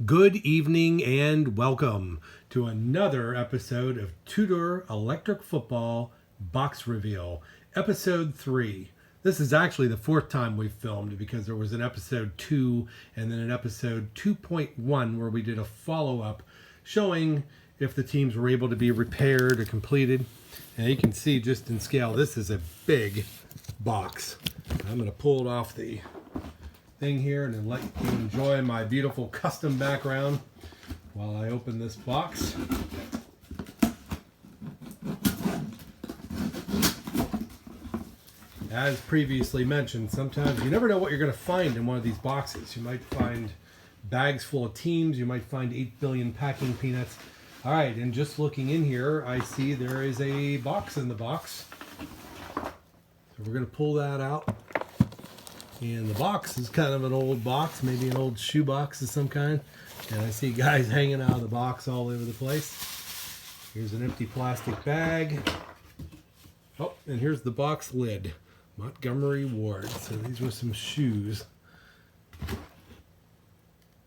Good evening and welcome to another episode of Tudor Electric Football Box Reveal, Episode 3. This is actually the fourth time we've filmed because there was an Episode 2 and then an Episode 2.1 where we did a follow-up showing if the teams were able to be repaired or completed. And you can see just in scale, this is a big box. I'm going to pull it off the thing here and then let you enjoy my beautiful custom background while I open this box. As previously mentioned, sometimes you never know what you're going to find in one of these boxes. You might find bags full of teams, you might find 8 billion packing peanuts. All right, and just looking in here, I see there is a box in the box. So we're going to pull that out. And the box is kind of an old box, maybe an old shoe box of some kind. And I see guys hanging out of the box all over the place. Here's an empty plastic bag. Oh, and here's the box lid. Montgomery Ward. So these were some shoes,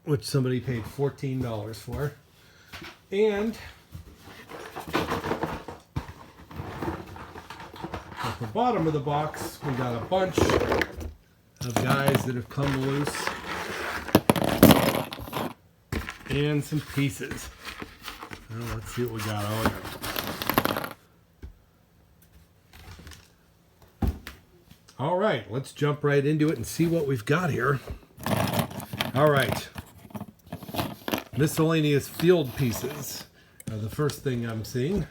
which somebody paid $14 for. And at the bottom of the box, we got a bunch of guys that have come loose and some pieces. Well, let's see what we got. All right, let's jump right into it and see what we've got here. All right, miscellaneous field pieces are the first thing I'm seeing.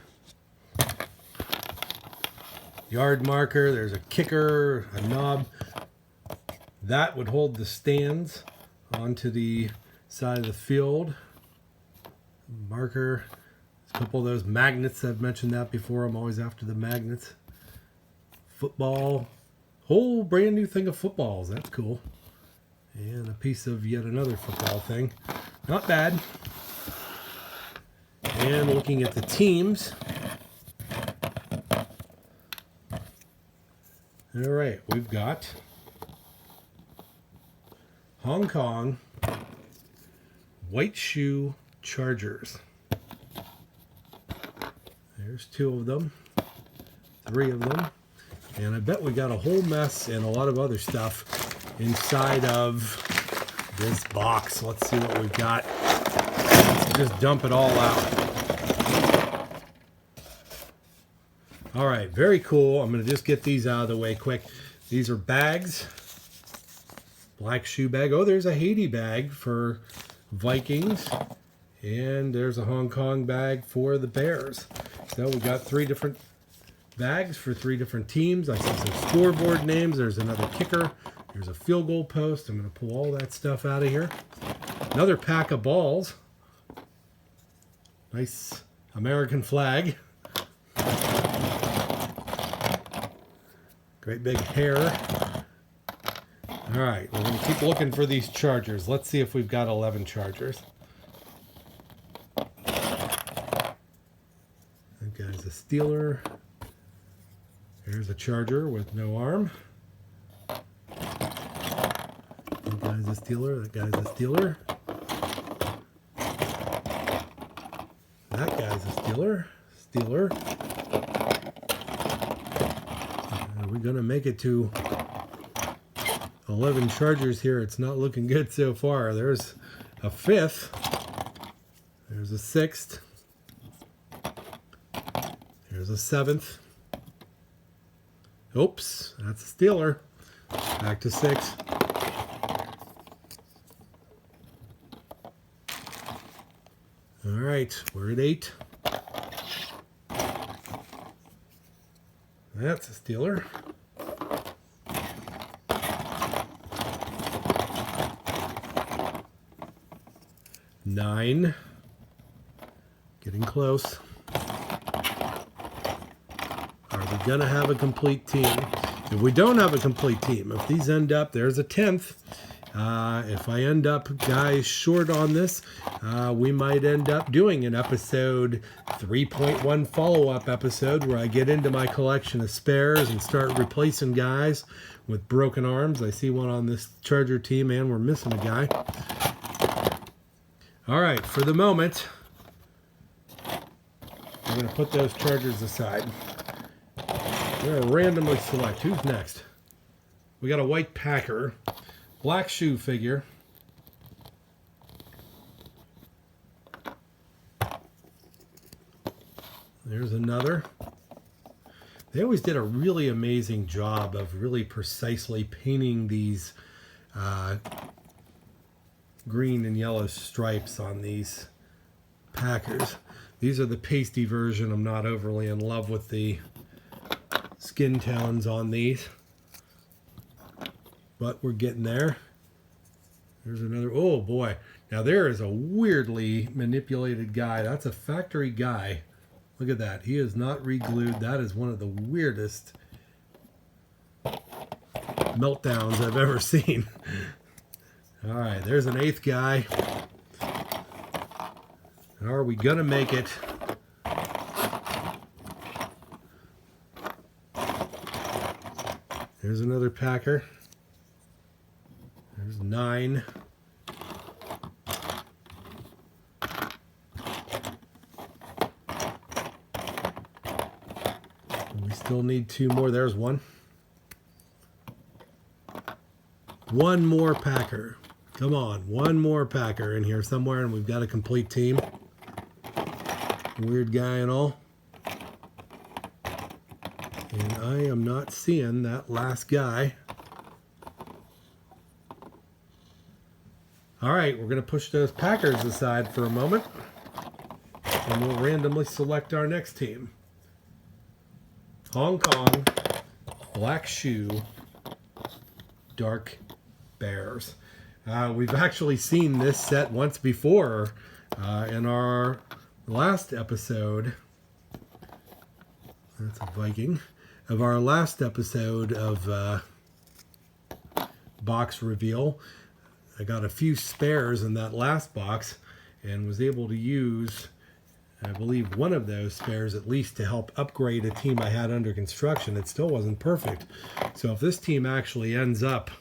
Yard marker, there's a kicker, a knob. That would hold the stands onto the side of the field. Marker. A couple of those magnets. I've mentioned that before. I'm always after the magnets. Football. Whole brand new thing of footballs. That's cool. And a piece of yet another football thing. Not bad. And looking at the teams. All right. We've got Hong Kong White Shoe Chargers. There's two of them, three of them, and I bet we got a whole mess and a lot of other stuff inside of this box. Let's see what we've got. Let's just dump it all out. All right, very cool. I'm going to just get these out of the way quick. These are bags. Black shoe bag. Oh, there's a Haiti bag for Vikings. And there's a Hong Kong bag for the Bears. So we got three different bags for three different teams. I see some scoreboard names. There's another kicker. There's a field goal post. I'm going to pull all that stuff out of here. Another pack of balls. Nice American flag. Great big hair. All right, we're going to keep looking for these Chargers. Let's see if we've got 11 Chargers. That guy's a Steeler. There's a Charger with no arm. That guy's a Steeler. That guy's a Steeler. That guy's a Steeler. Steeler. Are we going to make it to 11 Chargers here? It's not looking good so far. There's a fifth. There's a sixth. There's a seventh. Oops, that's a Steeler. Back to 6. All right, we're at 8. That's a Steeler. 9. Getting close. Are we going to have a complete team? If we don't have a complete team, if these end up, there's a 10th. If I end up guys short on this, we might end up doing an episode 3.1 follow-up episode where I get into my collection of spares and start replacing guys with broken arms. I see one on this Charger team and we're missing a guy. All right, for the moment, we're going to put those Chargers aside. We're going to randomly select. Who's next? We got a white Packer, black shoe figure. There's another. They always did a really amazing job of really precisely painting these green and yellow stripes on these Packers. These are the pasty version. I'm not overly in love with the skin tones on these, but we're getting there. There's another. Oh boy, now there is a weirdly manipulated guy. That's a factory guy. Look at that. He is not re-glued. That is one of the weirdest meltdowns I've ever seen. All right, there's an 8th guy. Are we gonna make it? There's another Packer. There's 9. We still need 2 more. There's 1. 1 more Packer. Come on, 1 more Packer in here somewhere, and we've got a complete team. Weird guy and all. And I am not seeing that last guy. All right, we're going to push those Packers aside for a moment, and we'll randomly select our next team. Hong Kong, black shoe, dark bears. We've actually seen this set once before in our last episode. That's a Viking. Of our last episode of box reveal. I got a few spares in that last box and was able to use, I believe, one of those spares at least to help upgrade a team I had under construction. It still wasn't perfect. So if this team actually ends up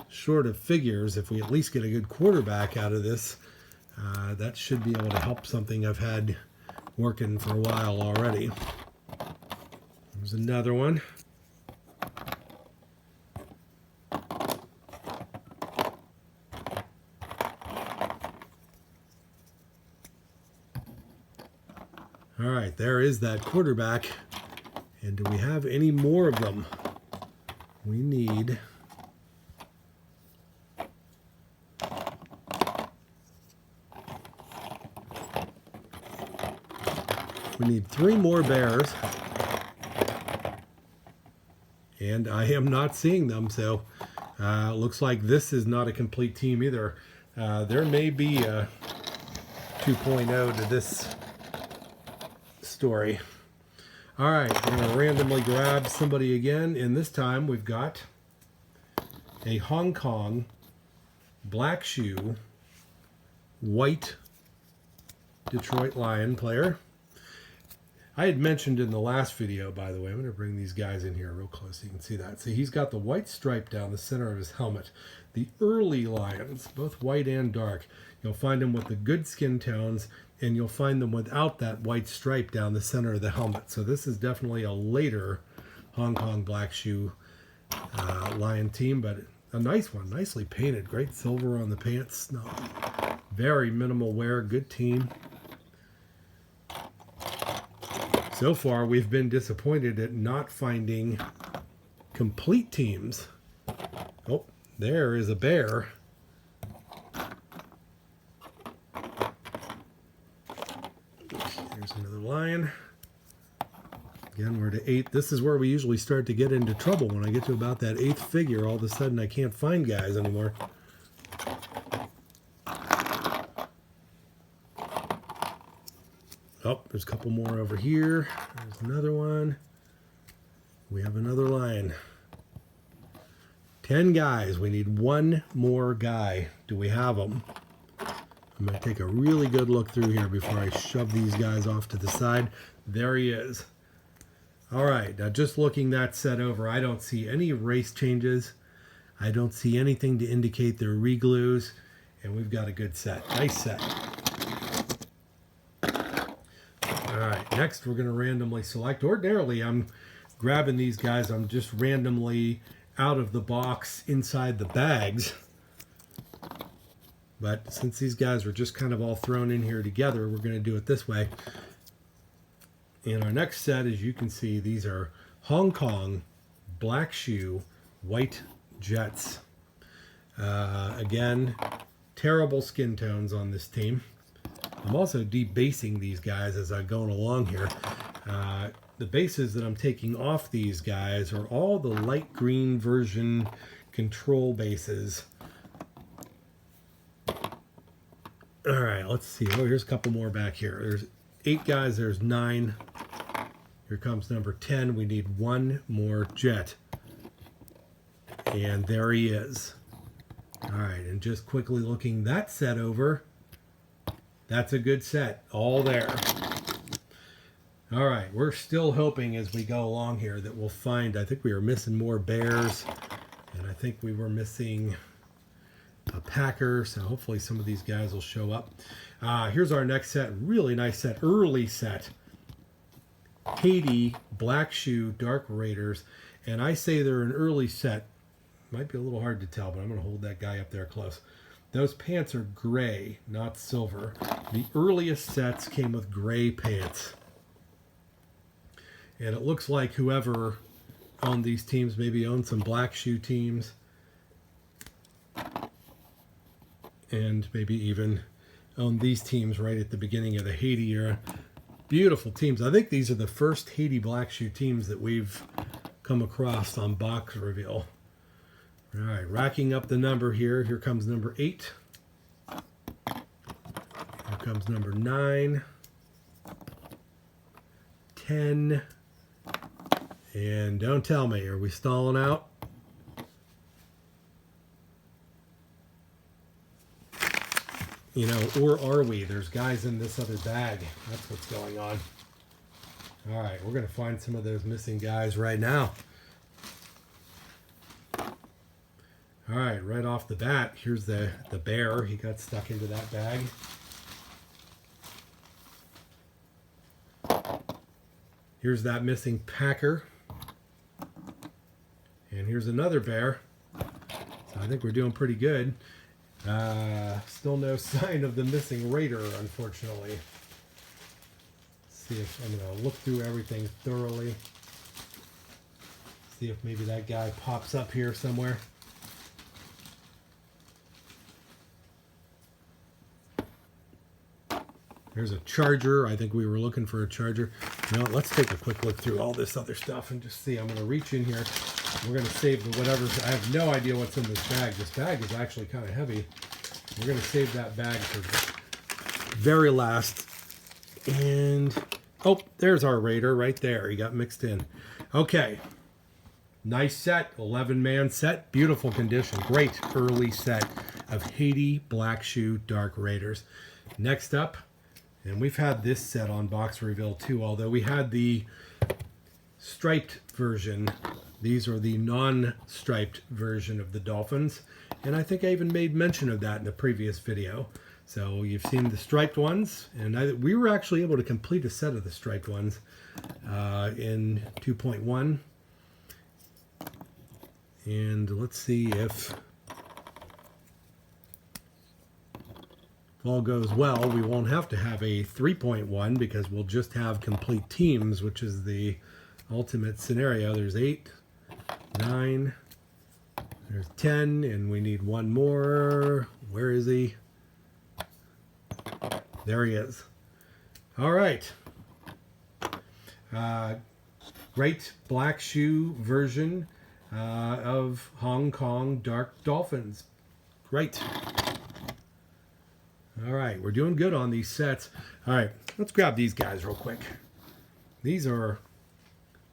short of figures, if we at least get a good quarterback out of this, that should be able to help something I've had working for a while already. There's another one. All right, there is that quarterback. And do we have any more of them? We need... We need 3 more bears. And I am not seeing them, so looks like this is not a complete team either. There may be a 2.0 to this story. All right, we're going to randomly grab somebody again, and this time we've got a Hong Kong black shoe, white Detroit Lion player. I had mentioned in the last video, by the way, I'm going to bring these guys in here real close so you can see that. See, he's got the white stripe down the center of his helmet. The early Lions, both white and dark, you'll find them with the good skin tones, and you'll find them without that white stripe down the center of the helmet. So this is definitely a later Hong Kong black shoe Lion team, but a nice one, nicely painted. Great silver on the pants. No, very minimal wear, good team. So far, we've been disappointed at not finding complete teams. Oh, there is a bear. Here's another lion. Again, we're to 8. This is where we usually start to get into trouble. When I get to about that 8th figure, all of a sudden I can't find guys anymore. Oh, there's a couple more over here. There's another one. We have another lion. 10 guys. We need 1 more guy. Do we have them? I'm going to take a really good look through here before I shove these guys off to the side. There he is. All right, now just looking that set over, I don't see any race changes. I don't see anything to indicate they're re-glues. And we've got a good set. Nice set. All right, next we're going to randomly select. Ordinarily, I'm grabbing these guys. I'm just randomly out of the box inside the bags. But since these guys were just kind of all thrown in here together, we're going to do it this way. And our next set, as you can see, these are Hong Kong Black Shoe White Jets. Again, terrible skin tones on this team. I'm also debasing these guys as I'm going along here. The bases that I'm taking off these guys are all the light green version control bases. All right, let's see. Oh, here's a couple more back here. There's 8 guys. There's 9. Here comes number 10. We need one more jet. And there he is. All right, and just quickly looking that set over. That's a good set. All there. All right, we're still hoping as we go along here that we'll find, I think we were missing more bears, and I think we were missing a Packer, so hopefully some of these guys will show up. Here's our next set. Really nice set. Early set. Haiti Black Shoe Dark Raiders. And I say they're an early set. Might be a little hard to tell, but I'm going to hold that guy up there close. Those pants are gray, not silver. The earliest sets came with gray pants. And it looks like whoever owned these teams maybe owned some Black Shoe teams. And maybe even owned these teams right at the beginning of the Haiti era. Beautiful teams. I think these are the first Haiti Black Shoe teams that we've come across on box reveal. All right, racking up the number here. Here comes number 8. Here comes number 9. 10. And don't tell me, are we stalling out? You know, or are we? There's guys in this other bag. That's what's going on. All right, we're going to find some of those missing guys right now. All right, right off the bat, here's the bear. He got stuck into that bag. Here's that missing Packer. And here's another bear. So I think we're doing pretty good. Still no sign of the missing Raider, unfortunately. Let's see if I'm going to look through everything thoroughly. See if maybe that guy pops up here somewhere. There's a Charger. I think we were looking for a Charger. You know, let's take a quick look through all this other stuff and just see. I'm going to reach in here. We're going to save the whatever. I have no idea what's in this bag. This bag is actually kind of heavy. We're going to save that bag for very last. And, oh, there's our Raider right there. He got mixed in. Okay. Nice set. 11-man set. Beautiful condition. Great early set of Haiti Black Shoe Dark Raiders. Next up, and we've had this set on box reveal too, although we had the striped version. These are the non-striped version of the Dolphins. And I think I even made mention of that in the previous video. So you've seen the striped ones. And we were actually able to complete a set of the striped ones in 2.1. And let's see if all goes well, we won't have to have a 3.1 because we'll just have complete teams, which is the ultimate scenario. There's 8, 9, there's 10, and we need one more. Where is he? There he is. All right. Great Black Shoe version of Hong Kong Dark Dolphins. Great. All right, we're doing good on these sets. All right, let's grab these guys real quick. These are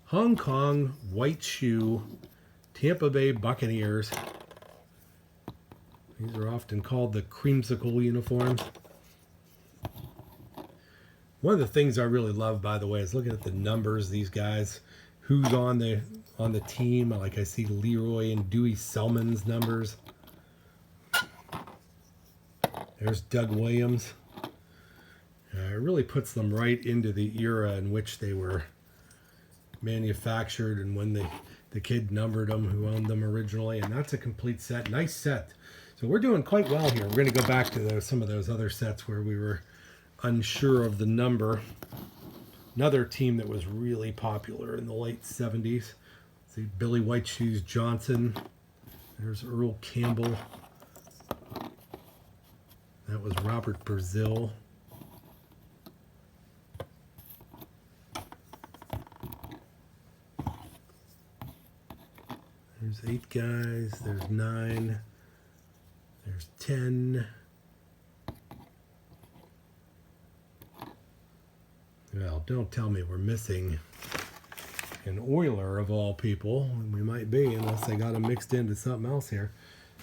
Hong Kong White Shoe Tampa Bay Buccaneers. These are often called the creamsicle uniforms. One of the things I really love, by the way, is looking at the numbers. These guys, who's on the team. Like I see Leroy and Dewey Selman's numbers. There's Doug Williams. It really puts them right into the era in which they were manufactured and when the kid numbered them who owned them originally. And that's a complete set. Nice set. So we're doing quite well here. We're going to go back to some of those other sets where we were unsure of the number. Another team that was really popular in the late 70s. See Billy White Shoes Johnson. There's Earl Campbell. That was Robert Brazil. There's 8 guys. There's 9. There's 10. Well, don't tell me we're missing an Oiler of all people. We might be, unless they got them mixed into something else here.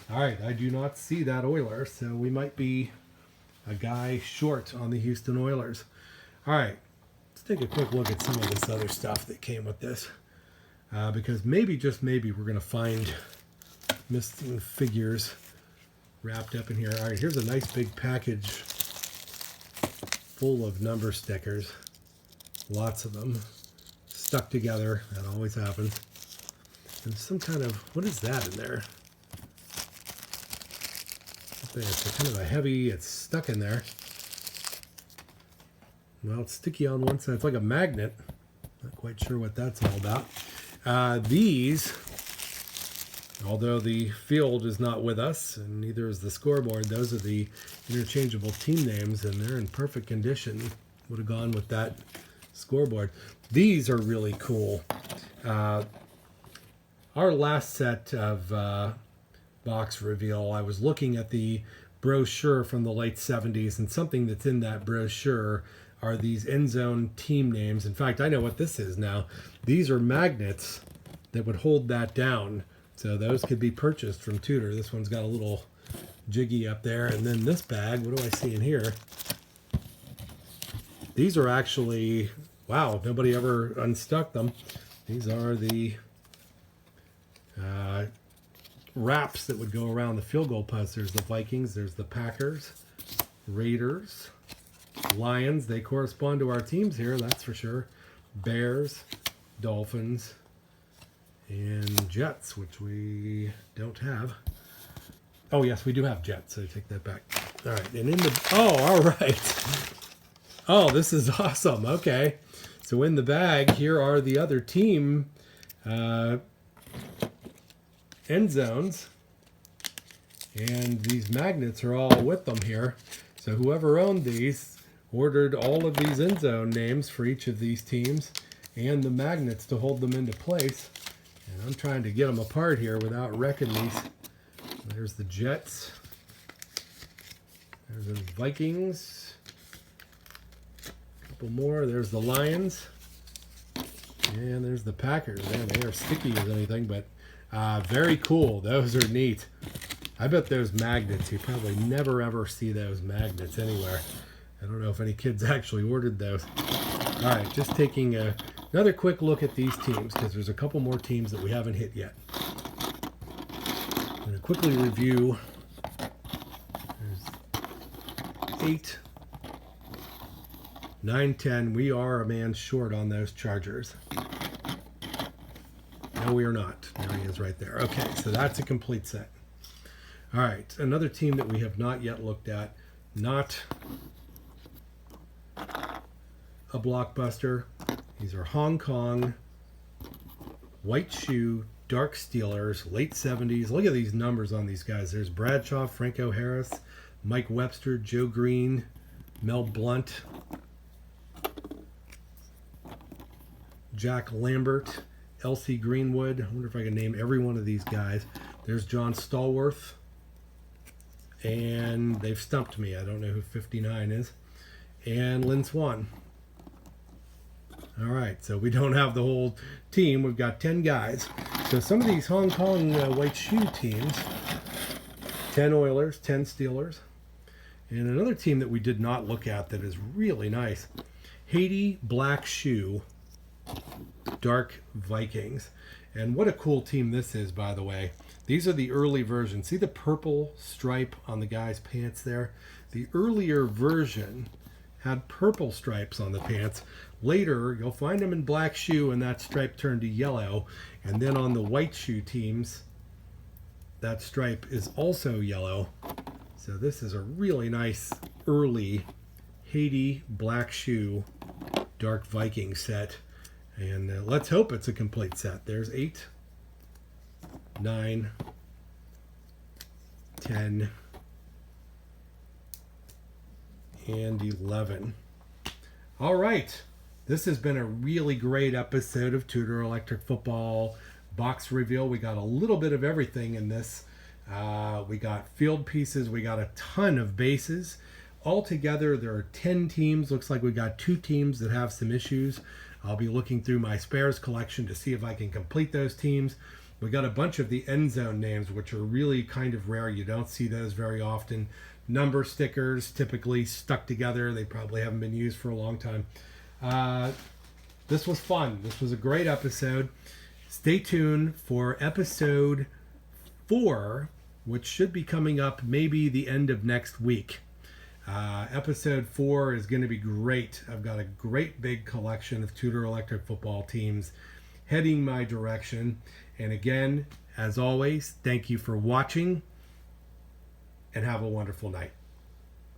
All right, I do not see that Oiler, so we might be a guy short on the Houston Oilers. All right, let's take a quick look at some of this other stuff that came with this. Because maybe, just maybe, we're going to find missing figures wrapped up in here. All right, here's a nice big package full of number stickers. Lots of them stuck together. That always happens. And some kind of, what is that in there? It's kind of a heavy, it's stuck in there. Well, it's sticky on one side. It's like a magnet. Not quite sure what that's all about. These, although the field is not with us, and neither is the scoreboard, those are the interchangeable team names, and they're in perfect condition. Would have gone with that scoreboard. These are really cool. Our last set of box reveal, I was looking at the brochure from the late 70s, and something that's in that brochure are these end zone team names. In fact, I know what this is now. These are magnets that would hold that down. So those could be purchased from Tudor. This one's got a little jiggy up there. And then this bag, what do I see in here? These are actually, wow, nobody ever unstuck them. These are the wraps that would go around the field goal post. There's the Vikings, there's the Packers, Raiders, Lions. They correspond to our teams here, that's for sure. Bears, Dolphins, and Jets, which we don't have. Oh, yes, we do have Jets, so I take that back. All right, and in the, oh, all right. Oh, this is awesome. Okay. So in the bag, here are the other team end zones. And these magnets are all with them here. So whoever owned these ordered all of these end zone names for each of these teams and the magnets to hold them into place. And I'm trying to get them apart here without wrecking these. There's the Jets. There's the Vikings. A couple more. There's the Lions. And there's the Packers. Man, they are sticky as anything, but very cool. Those are neat. I bet those magnets, you probably never ever see those magnets anywhere. I don't know if any kids actually ordered those. All right, just taking another quick look at these teams because there's a couple more teams that we haven't hit yet. I'm going to quickly review. There's 8, 9, 10. We are a man short on those Chargers. No, we are not. There he is right there. Okay, so that's a complete set. All right, another team that we have not yet looked at, not a blockbuster. These are Hong Kong, white shoe, dark Steelers, late 70s. Look at these numbers on these guys. There's Bradshaw, Franco Harris, Mike Webster, Joe Green, Mel Blount, Jack Lambert, L.C. Greenwood. I wonder if I can name every one of these guys. There's John Stallworth. And they've stumped me. I don't know who 59 is. And Lynn Swan. All right, so we don't have the whole team. We've got 10 guys. So some of these Hong Kong white shoe teams, 10 Oilers, 10 Steelers. And another team that we did not look at that is really nice, Haiti black shoe, dark Vikings. And what a cool team this is, by the way. These are the early versions. See the purple stripe on the guy's pants there? The earlier version had purple stripes on the pants. Later, you'll find them in black shoe, and that stripe turned to yellow. And then on the white shoe teams, that stripe is also yellow. So this is a really nice early Haiti black shoe dark Viking set. And let's hope it's a complete set. There's 8, 9, 10, and 11. All right. This has been a really great episode of Tudor Electric Football box reveal. We got a little bit of everything in this. We got field pieces. We got a ton of bases. Altogether, there are 10 teams. Looks like we got 2 teams that have some issues. I'll be looking through my spares collection to see if I can complete those teams. We got a bunch of the end zone names, which are really kind of rare. You don't see those very often. Number stickers, typically stuck together. They probably haven't been used for a long time. This was fun. This was a great episode. Stay tuned for episode 4, which should be coming up maybe the end of next week. Episode 4 is going to be great. I've got a great big collection of Tudor Electric Football teams heading my direction. And again, as always, thank you for watching and have a wonderful night.